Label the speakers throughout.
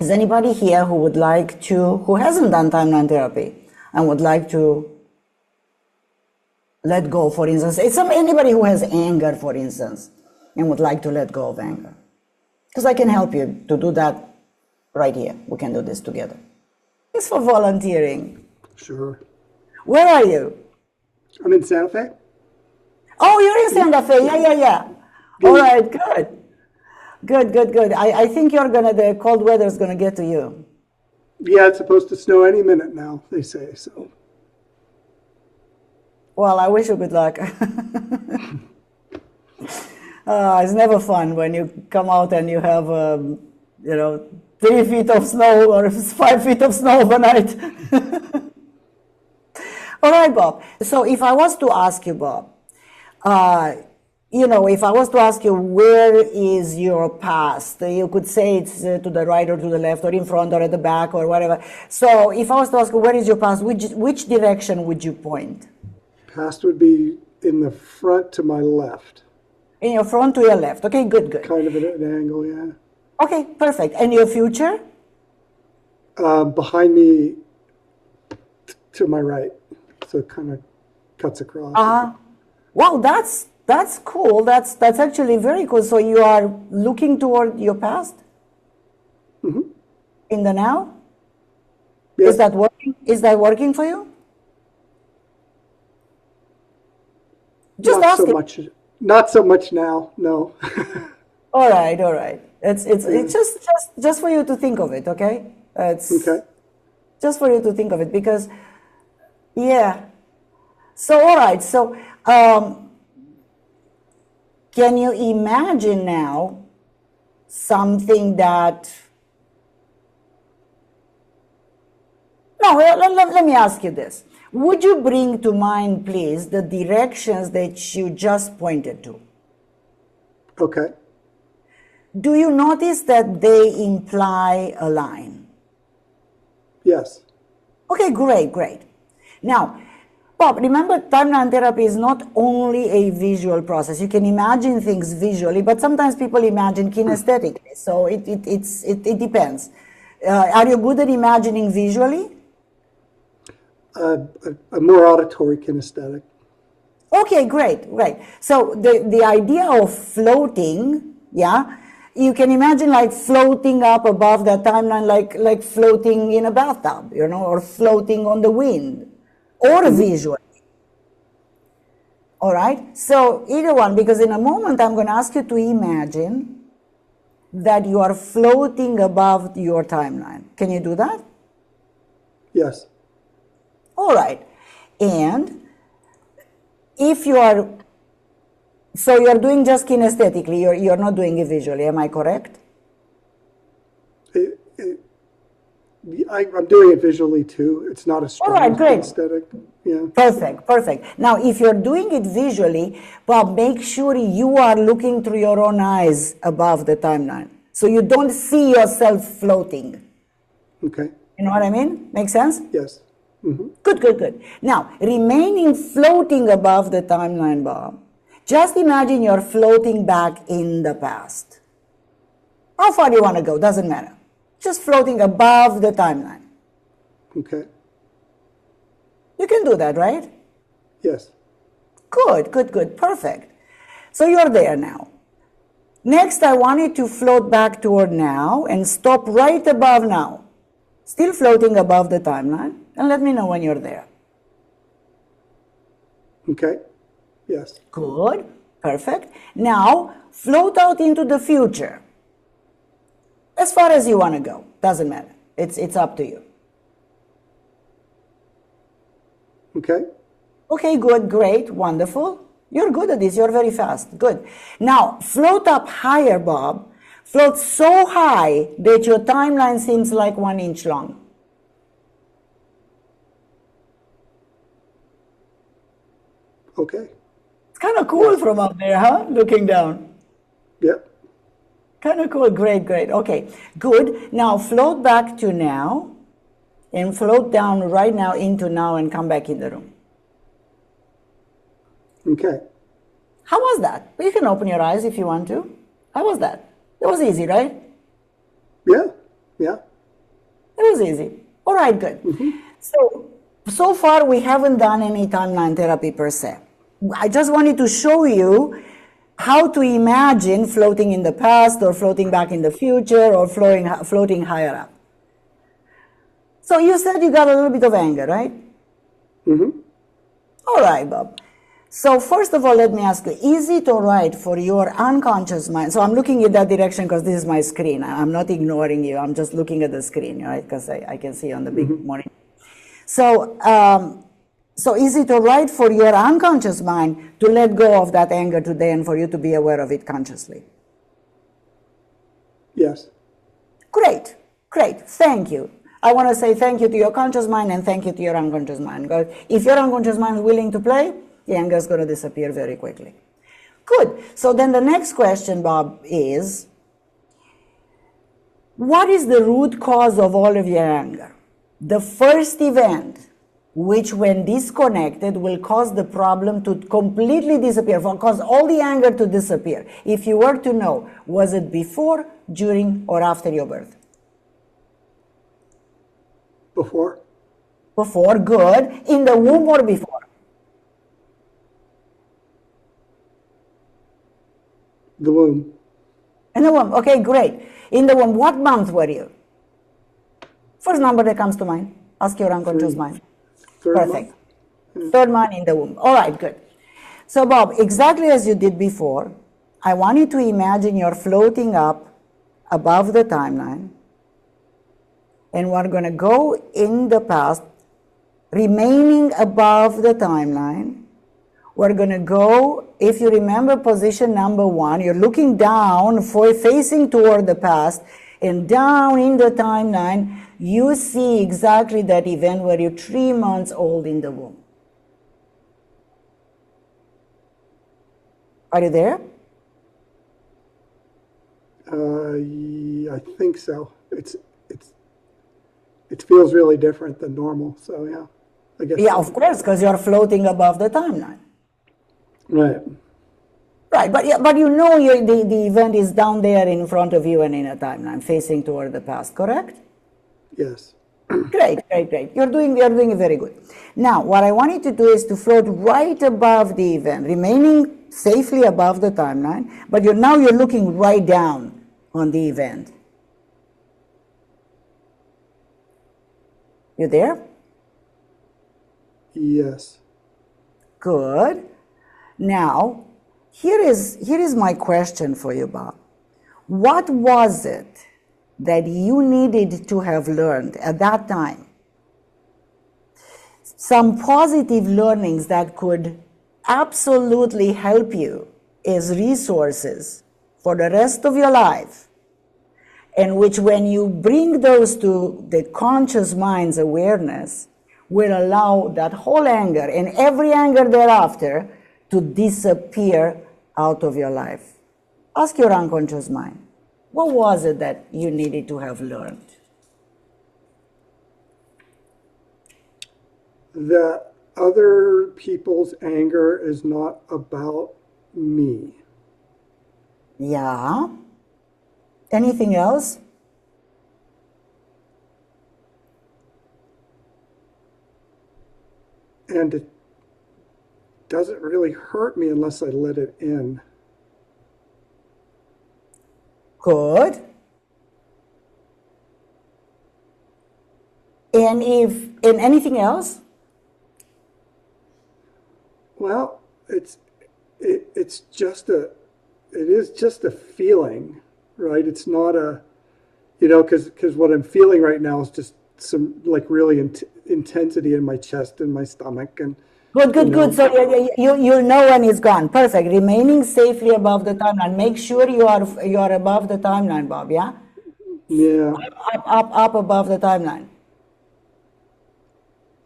Speaker 1: Is anybody here who would like to, who hasn't done timeline therapy and would like to let go, for instance? It's anybody who has anger, for instance, and would like to let go of anger. Because I can help you to do that right here. We can do this together. Thanks for volunteering.
Speaker 2: Sure.
Speaker 1: Where are you?
Speaker 2: I'm in Santa Fe.
Speaker 1: Oh, you're in Santa Fe. Yeah. All right, good. Good. I think the cold weather is going to get to you.
Speaker 2: Yeah, it's supposed to snow any minute now, they say, so.
Speaker 1: Well, I wish you good luck. It's never fun when you come out and you have, 3 feet of snow or 5 feet of snow overnight. All right, Bob. So if I was to ask you, Bob, if I was to ask you, where is your past? You could say it's to the right or to the left or in front or at the back or whatever. So if I was to ask you, where is your past, which direction would you point?
Speaker 2: Past would be in the front to my left.
Speaker 1: In your front to your left. Okay, good.
Speaker 2: Kind of at an angle, yeah.
Speaker 1: Okay, perfect. And your future?
Speaker 2: Behind me to my right. So it kind of cuts across.
Speaker 1: Wow, that's cool. That's actually very cool. So you are looking toward your past?
Speaker 2: Mm-hmm.
Speaker 1: In the now?
Speaker 2: Yeah.
Speaker 1: Is that working? Is that working for you? Just
Speaker 2: Not so much now, no.
Speaker 1: All right. It's just for you to think of it, okay? It's
Speaker 2: okay.
Speaker 1: Just for you to think of it, because yeah. So all right. So can you imagine now something that? No, let me ask you this. Would you bring to mind, please, the directions that you just pointed to?
Speaker 2: Okay.
Speaker 1: Do you notice that they imply a line?
Speaker 2: Yes.
Speaker 1: Okay, great. Now, Bob, remember, timeline therapy is not only a visual process. You can imagine things visually, but sometimes people imagine kinesthetically. So it depends. Are you good at imagining visually?
Speaker 2: A more auditory kinesthetic.
Speaker 1: Okay, great. So the idea of floating, yeah, you can imagine like floating up above that timeline, like floating in a bathtub, or floating on the wind, or visually. All right. So either one, because in a moment I'm going to ask you to imagine that you are floating above your timeline. Can you do that?
Speaker 2: Yes.
Speaker 1: All right. And if you are, so you're doing just kinesthetically, you're not doing it visually, am I correct?
Speaker 2: I'm doing it visually too. It's not a strong kinesthetic. Yeah.
Speaker 1: Perfect. Now, if you're doing it visually, Bob, make sure you are looking through your own eyes above the timeline. So you don't see yourself floating.
Speaker 2: Okay.
Speaker 1: You know what I mean? Make sense?
Speaker 2: Yes. Mm-hmm.
Speaker 1: Good. Now, remaining floating above the timeline, Bob, just imagine you're floating back in the past. How far do you want to go? Doesn't matter. Just floating above the timeline.
Speaker 2: Okay.
Speaker 1: You can do that, right?
Speaker 2: Yes.
Speaker 1: Good. Perfect. So you're there now. Next, I want you to float back toward now and stop right above now. Still floating above the timeline. And let me know when you're there.
Speaker 2: Okay. Yes.
Speaker 1: Good. Perfect. Now, float out into the future. As far as you want to go. Doesn't matter. It's up to you.
Speaker 2: Okay.
Speaker 1: Okay, good, great, wonderful. You're good at this. You're very fast. Good. Now, float up higher, Bob. Float so high that your timeline seems like 1 inch long.
Speaker 2: Okay.
Speaker 1: It's kind of cool from up there, huh? Looking down.
Speaker 2: Yep.
Speaker 1: Kind of cool. Great. Okay, good. Now, float back to now and float down right now into now and come back in the room.
Speaker 2: Okay.
Speaker 1: How was that? You can open your eyes if you want to. How was that? It was easy, right?
Speaker 2: Yeah.
Speaker 1: Feels easy. All right, good. So far we haven't done any timeline therapy per se. I just wanted to show you how to imagine floating in the past or floating back in the future or floating higher up. So you said you got a little bit of anger, right? All right, Bob. So first of all, let me ask you, is it all right for your unconscious mind? So I'm looking in that direction because this is my screen. I'm not ignoring you. I'm just looking at the screen, right? Because I can see on the big monitor. So, so is it all right for your unconscious mind to let go of that anger today and for you to be aware of it consciously?
Speaker 2: Yes.
Speaker 1: Great, great. Thank you. I want to say thank you to your conscious mind and thank you to your unconscious mind. Because if your unconscious mind is willing to play, the anger is going to disappear very quickly. Good. So then the next question, Bob, is what is the root cause of all of your anger? The first event, which when disconnected will cause the problem to completely disappear, cause all the anger to disappear. If you were to know, was it before, during, or after your birth?
Speaker 2: Before.
Speaker 1: Before, good. In the womb or before?
Speaker 2: The womb.
Speaker 1: In the womb, okay, great. In the womb, what month were you? First number that comes to mind. Ask your unconscious mind. Perfect. Third month in the womb. All right, good. So, Bob, exactly as you did before, I want you to imagine you're floating up above the timeline, and we're going to go in the past, remaining above the timeline. We're going to go, if you remember position number 1, you're looking down, facing toward the past, and down in the timeline, you see exactly that event where you're 3 months old in the womb. Are you there?
Speaker 2: I think so. It feels really different than normal. So yeah, I guess.
Speaker 1: Yeah,
Speaker 2: so.
Speaker 1: of course, because you're floating above the timeline.
Speaker 2: Right.
Speaker 1: Right, but you know the event is down there in front of you and in a timeline, facing toward the past, correct?
Speaker 2: Yes.
Speaker 1: Great. You're doing it very good. Now, what I want you to do is to float right above the event, remaining safely above the timeline, but now you're looking right down on the event. You there?
Speaker 2: Yes.
Speaker 1: Good. Now, here is my question for you, Bob. What was it that you needed to have learned at that time? Some positive learnings that could absolutely help you as resources for the rest of your life, and which when you bring those to the conscious mind's awareness will allow that whole anger and every anger thereafter to disappear out of your life. Ask your unconscious mind, what was it that you needed to have learned?
Speaker 2: That other people's anger is not about me.
Speaker 1: Yeah. Anything else?
Speaker 2: And it doesn't really hurt me unless I let it in.
Speaker 1: Good. And anything else?
Speaker 2: Well, it is just a feeling, right? It's not because what I'm feeling right now is just some like really intensity in my chest and my stomach and.
Speaker 1: Good. So you'll know when it's gone. Perfect. Remaining safely above the timeline. Make sure you are above the timeline, Bob. Yeah.
Speaker 2: Yeah.
Speaker 1: Up above the timeline.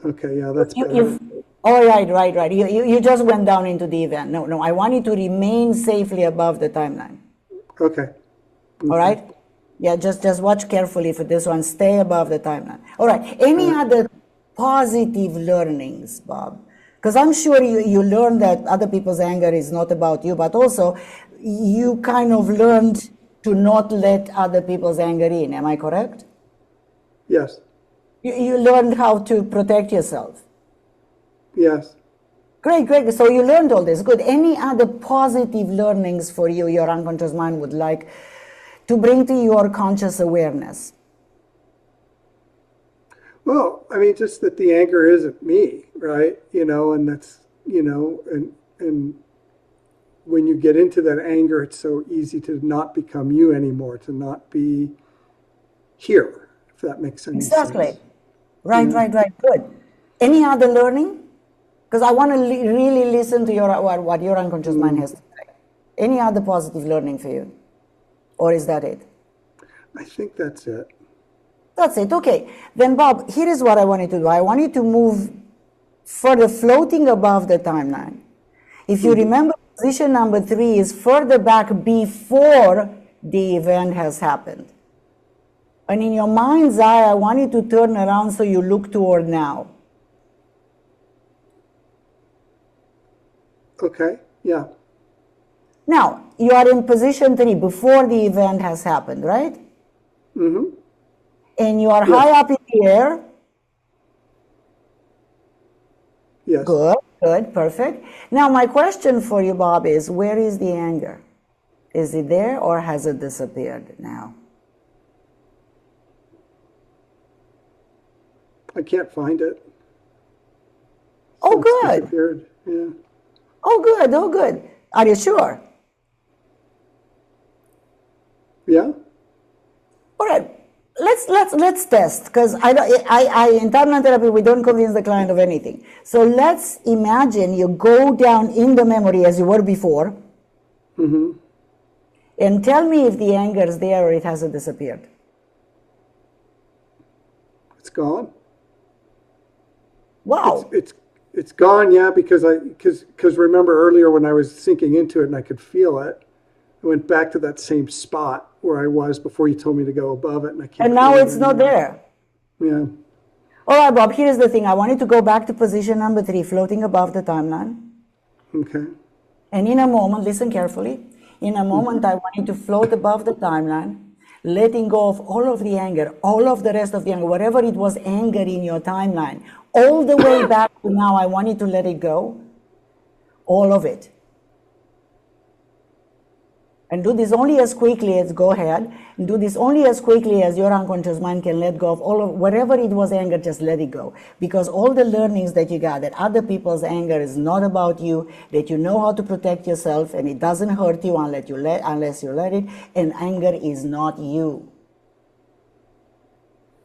Speaker 2: Okay. Yeah, that's better.
Speaker 1: Right. You just went down into the event. No. I want you to remain safely above the timeline.
Speaker 2: Okay.
Speaker 1: All right. Yeah. Just watch carefully for this one. Stay above the timeline. All right. Any other positive learnings, Bob? Because I'm sure you learned that other people's anger is not about you, but also you kind of learned to not let other people's anger in. Am I correct?
Speaker 2: Yes.
Speaker 1: You learned how to protect yourself.
Speaker 2: Yes.
Speaker 1: Great, great. So you learned all this. Good. Any other positive learnings for you, your unconscious mind would like to bring to your conscious awareness?
Speaker 2: Well, I mean, just that the anger isn't me, right? And that's, and when you get into that anger, it's so easy to not become you anymore, to not be here, if that makes any
Speaker 1: Exactly.
Speaker 2: sense.
Speaker 1: Right, right, right. Good. Any other learning? Because I want to really listen to what your unconscious mind has to say. Any other positive learning for you? Or is that it?
Speaker 2: I think that's it.
Speaker 1: That's it. Okay. Then, Bob, here is what I want you to do. I want you to move further, floating above the timeline. If you remember, position number 3 is further back before the event has happened. And in your mind's eye, I want you to turn around so you look toward now.
Speaker 2: Okay. Yeah.
Speaker 1: Now, you are in position 3 before the event has happened, right?
Speaker 2: Mm-hmm.
Speaker 1: And you are
Speaker 2: Yes.
Speaker 1: high up in the air.
Speaker 2: Yes.
Speaker 1: Good, good, perfect. Now, my question for you, Bob, is where is the anger? Is it there or has it disappeared now?
Speaker 2: I can't find it.
Speaker 1: Oh,
Speaker 2: So it's
Speaker 1: good.
Speaker 2: disappeared. Yeah.
Speaker 1: Oh, good, oh, good. Are you sure?
Speaker 2: Yeah.
Speaker 1: All right. Let's test, because in timeline therapy we don't convince the client of anything. So let's imagine you go down in the memory as you were before, and tell me if the anger is there or it hasn't disappeared.
Speaker 2: It's gone.
Speaker 1: Wow.
Speaker 2: It's gone. Yeah, because remember earlier when I was sinking into it and I could feel it, I went back to that same spot where I was before you told me to go above it, and I can't.
Speaker 1: And now
Speaker 2: feel
Speaker 1: it's
Speaker 2: it
Speaker 1: not
Speaker 2: anymore.
Speaker 1: there.
Speaker 2: Yeah.
Speaker 1: All right, Bob, here's the thing. I want you to go back to position number 3, floating above the timeline.
Speaker 2: Okay.
Speaker 1: And in a moment, listen carefully. In a moment, I want you to float above the timeline, letting go of all of the anger, all of the rest of the anger, whatever it was anger in your timeline, all the way back to now. I want you to let it go, all of it. And do this only as quickly as, go ahead, and do this only as quickly as your unconscious mind can let go of all of, whatever it was anger, just let it go. Because all the learnings that you got, that other people's anger is not about you, that you know how to protect yourself, and it doesn't hurt you unless you let it, and anger is not you.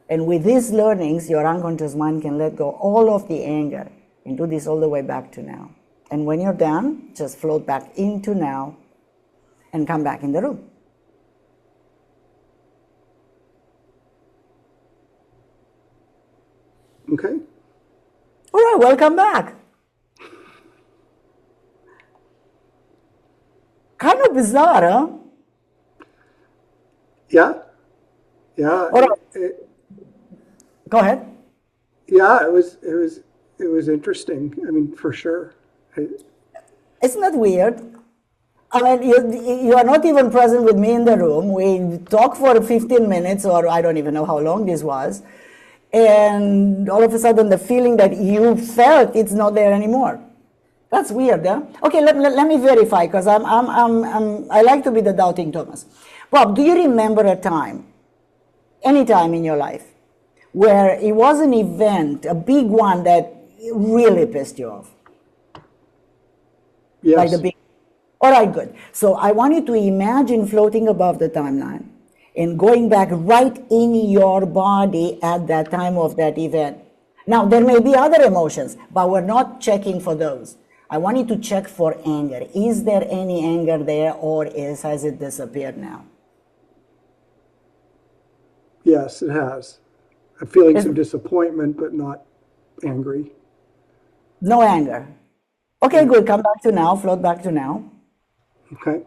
Speaker 1: And with these learnings, your unconscious mind can let go all of the anger, and do this all the way back to now. And when you're done, just float back into now, and come back in the room.
Speaker 2: Okay.
Speaker 1: All right, welcome back. Kind of bizarre, huh?
Speaker 2: Yeah. Yeah.
Speaker 1: All right. Go ahead.
Speaker 2: Yeah. It was interesting. I mean, for sure.
Speaker 1: Isn't that weird? I mean, you are not even present with me in the room. We talked for 15 minutes, or I don't even know how long this was. And all of a sudden, the feeling that you felt, it's not there anymore. That's weird, huh? Okay, let me verify, because I like to be the doubting Thomas. Bob, do you remember a time, any time in your life, where it was an event, a big one that really pissed you off?
Speaker 2: Yes.
Speaker 1: Like the big. All right, good. So I want you to imagine floating above the timeline and going back right in your body at that time of that event. Now, there may be other emotions, but we're not checking for those. I want you to check for anger. Is there any anger there, or has it disappeared now?
Speaker 2: Yes, it has. I'm feeling some disappointment, but not angry.
Speaker 1: No anger. Okay, good. Come back to now. Float back to now.
Speaker 2: Okay.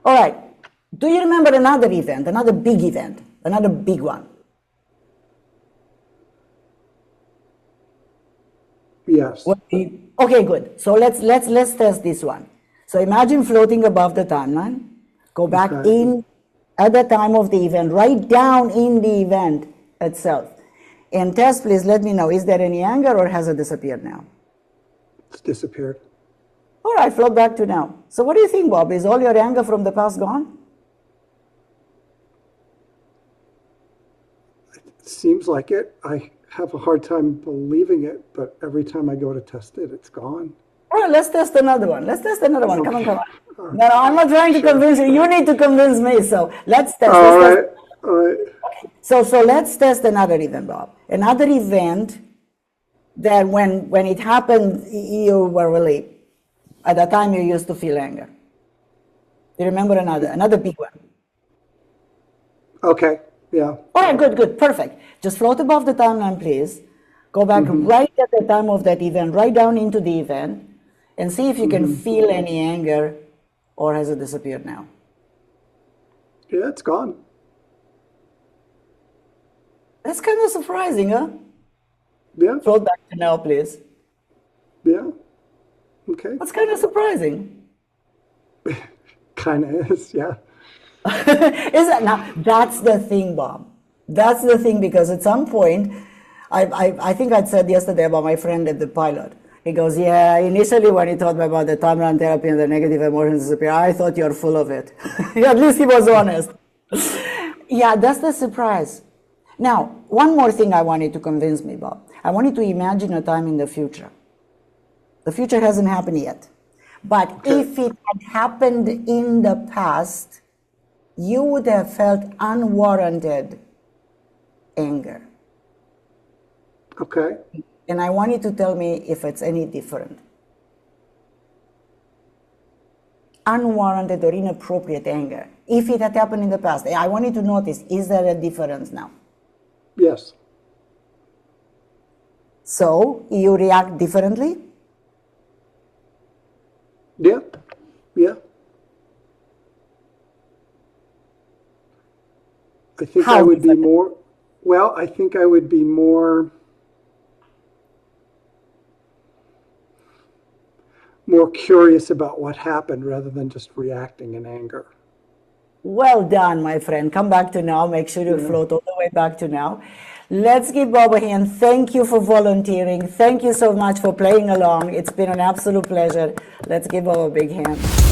Speaker 1: All right. Do you remember another event, another big event, another big one?
Speaker 2: Yes.
Speaker 1: Okay, good. So let's test this one. So imagine floating above the timeline. Go back in at the time of the event, right down in the event itself. And Tess, please let me know, is there any anger or has it disappeared now?
Speaker 2: It's disappeared.
Speaker 1: All right, float back to now. So what do you think, Bob? Is all your anger from the past gone?
Speaker 2: It seems like it. I have a hard time believing it, but every time I go to test it, it's gone.
Speaker 1: All right, let's test another one. Let's test another one.
Speaker 2: Okay.
Speaker 1: Come on. No, I'm not trying to convince you. You need to convince me. So let's test.
Speaker 2: All
Speaker 1: Let's
Speaker 2: right.
Speaker 1: test.
Speaker 2: All right.
Speaker 1: So let's test another event, Bob. Another event that when it happened, you were really, at that time you used to feel anger. You remember another big one?
Speaker 2: Okay. Yeah.
Speaker 1: All right, good, perfect. Just float above the timeline, please. Go back right at the time of that event, right down into the event, and see if you can feel any anger, or has it disappeared now?
Speaker 2: Yeah, it's gone.
Speaker 1: That's kind of surprising, huh?
Speaker 2: Yeah.
Speaker 1: Float back to now, please.
Speaker 2: Yeah. Okay.
Speaker 1: That's kind of surprising.
Speaker 2: Kind of is. Yeah.
Speaker 1: Is that now? That's the thing, Bob. That's the thing, because at some point, I think I'd said yesterday about my friend at the pilot. He goes, yeah, initially when he told me about the timeline therapy and the negative emotions disappear, I thought you're full of it. At least he was honest. Yeah, that's the surprise. Now, one more thing I wanted to convince me, Bob. I wanted to imagine a time in the future. The future hasn't happened yet. But if it had happened in the past, you would have felt unwarranted anger.
Speaker 2: Okay.
Speaker 1: And I want you to tell me if it's any different. Unwarranted or inappropriate anger. If it had happened in the past, I want you to notice, is there a difference now?
Speaker 2: Yes.
Speaker 1: So you react differently?
Speaker 2: Yeah. Yeah. I think
Speaker 1: How
Speaker 2: I would be
Speaker 1: different?
Speaker 2: more, well, I think I would be more curious about what happened rather than just reacting in anger.
Speaker 1: Well done, my friend. Come back to now. Make sure you float all the way back to now. Let's give Bob a hand. Thank you for volunteering. Thank you so much for playing along. It's been an absolute pleasure. Let's give Bob a big hand.